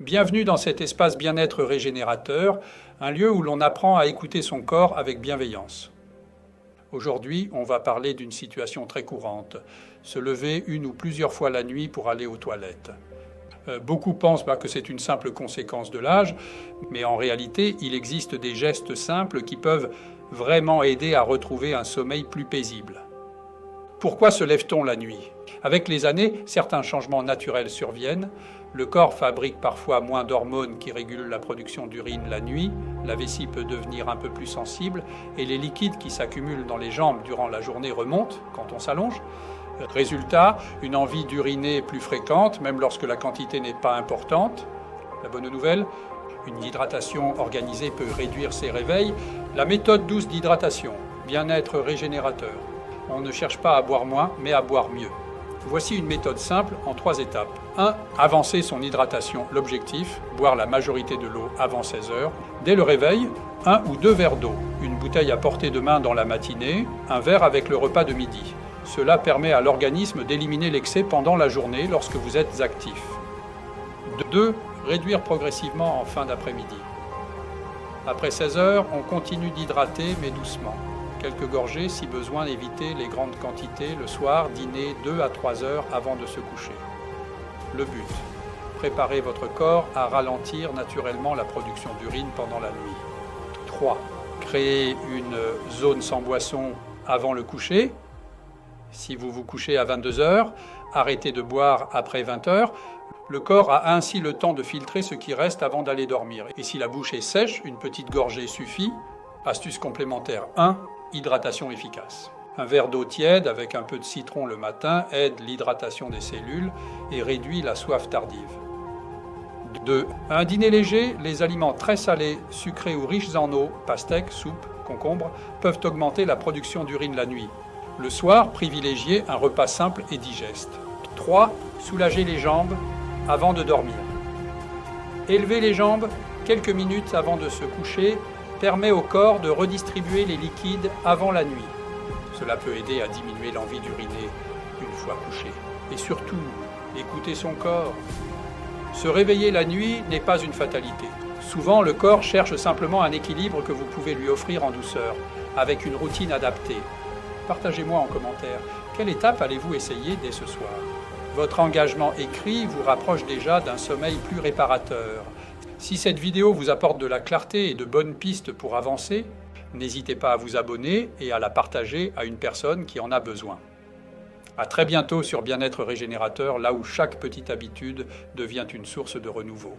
Bienvenue dans cet espace bien-être régénérateur, un lieu où l'on apprend à écouter son corps avec bienveillance. Aujourd'hui, on va parler d'une situation très courante, se lever une ou plusieurs fois la nuit pour aller aux toilettes. Beaucoup pensent que c'est une simple conséquence de l'âge, mais en réalité, il existe des gestes simples qui peuvent vraiment aider à retrouver un sommeil plus paisible. Pourquoi se lève-t-on la nuit ? Avec les années, certains changements naturels surviennent. Le corps fabrique parfois moins d'hormones qui régulent la production d'urine la nuit, la vessie peut devenir un peu plus sensible et les liquides qui s'accumulent dans les jambes durant la journée remontent quand on s'allonge. Résultat, une envie d'uriner plus fréquente, même lorsque la quantité n'est pas importante. La bonne nouvelle, une hydratation organisée peut réduire ces réveils. La méthode douce d'hydratation, bien-être régénérateur. On ne cherche pas à boire moins, mais à boire mieux. Voici une méthode simple en 3 étapes. 1. Avancer son hydratation. L'objectif, boire la majorité de l'eau avant 16 heures. Dès le réveil, 1 ou 2 verres d'eau. Une bouteille à portée de main dans la matinée, un verre avec le repas de midi. Cela permet à l'organisme d'éliminer l'excès pendant la journée lorsque vous êtes actif. 2. Réduire progressivement en fin d'après-midi. Après 16 heures, on continue d'hydrater mais doucement. Quelques gorgées si besoin, éviter les grandes quantités le soir, dîner 2 à 3 heures avant de se coucher. Le but, préparer votre corps à ralentir naturellement la production d'urine pendant la nuit. 3. Créer une zone sans boisson avant le coucher. Si vous vous couchez à 22 heures, arrêtez de boire après 20 heures. Le corps a ainsi le temps de filtrer ce qui reste avant d'aller dormir. Et si la bouche est sèche, une petite gorgée suffit. Astuce complémentaire 1. Hydratation efficace. Un verre d'eau tiède avec un peu de citron le matin aide l'hydratation des cellules et réduit la soif tardive. 2. Un dîner léger, les aliments très salés, sucrés ou riches en eau, pastèques, soupe, concombres, peuvent augmenter la production d'urine la nuit. Le soir, privilégiez un repas simple et digeste. 3. Soulager les jambes avant de dormir. Élever les jambes quelques minutes avant de se coucher permet au corps de redistribuer les liquides avant la nuit. Cela peut aider à diminuer l'envie d'uriner une fois couché. Et surtout, écouter son corps. Se réveiller la nuit n'est pas une fatalité. Souvent, le corps cherche simplement un équilibre que vous pouvez lui offrir en douceur, avec une routine adaptée. Partagez-moi en commentaire, quelle étape allez-vous essayer dès ce soir ? Votre engagement écrit vous rapproche déjà d'un sommeil plus réparateur. Si cette vidéo vous apporte de la clarté et de bonnes pistes pour avancer, n'hésitez pas à vous abonner et à la partager à une personne qui en a besoin. À très bientôt sur Bien-être Régénérateur, là où chaque petite habitude devient une source de renouveau.